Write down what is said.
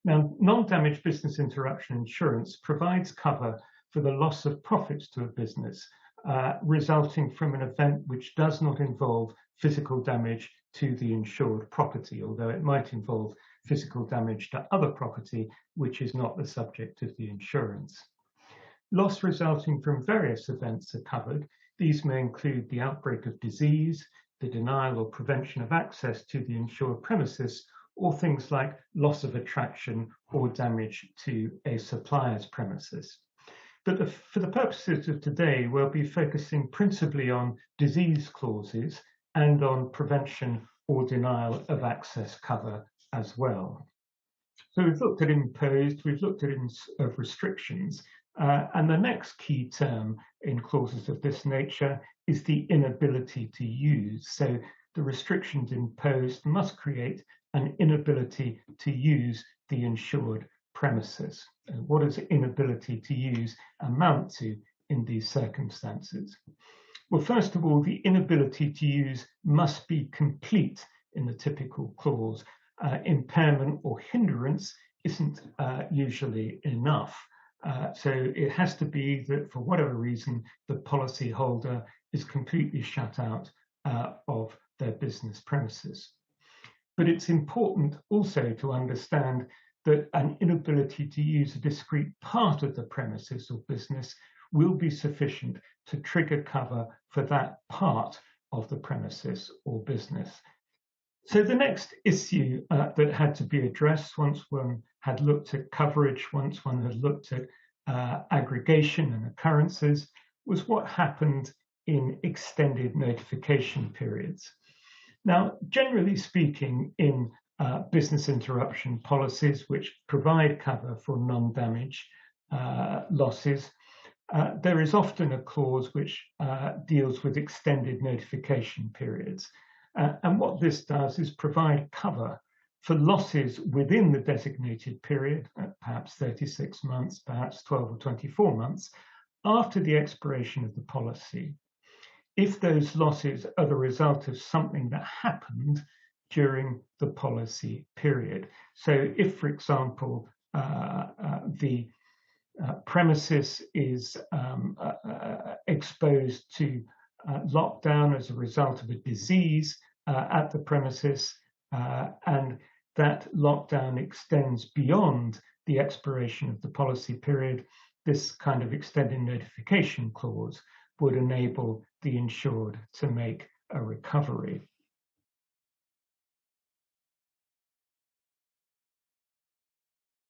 Now, non-damage business interruption insurance provides cover for the loss of profits to a business resulting from an event which does not involve physical damage to the insured property, although it might involve physical damage to other property which is not the subject of the insurance. Loss resulting from various events are covered. These may include the outbreak of disease, the denial or prevention of access to the insured premises, or things like loss of attraction or damage to a supplier's premises. But for the purposes of today, we'll be focusing principally on disease clauses and on prevention or denial of access cover as well. So we've looked at imposed, we've looked at restrictions, and the next key term in clauses of this nature is the inability to use. So the restrictions imposed must create an inability to use the insured premises. And what does inability to use amount to in these circumstances? Well, first of all, the inability to use must be complete in the typical clause. Impairment or hindrance isn't usually enough. So it has to be that for whatever reason, the policyholder is completely shut out of their business premises. But it's important also to understand that an inability to use a discrete part of the premises or business will be sufficient to trigger cover for that part of the premises or business. So the next issue that had to be addressed once one had looked at coverage, once one had looked at aggregation and occurrences, was what happened in extended notification periods. Now, generally speaking, in business interruption policies which provide cover for non-damage losses, there is often a clause which deals with extended notification periods. And what this does is provide cover for losses within the designated period, perhaps 36 months, perhaps 12 or 24 months, after the expiration of the policy, if those losses are the result of something that happened during the policy period. So if, for example, the premises is exposed to lockdown as a result of a disease at the premises, and that lockdown extends beyond the expiration of the policy period, this kind of extended notification clause would enable the insured to make a recovery.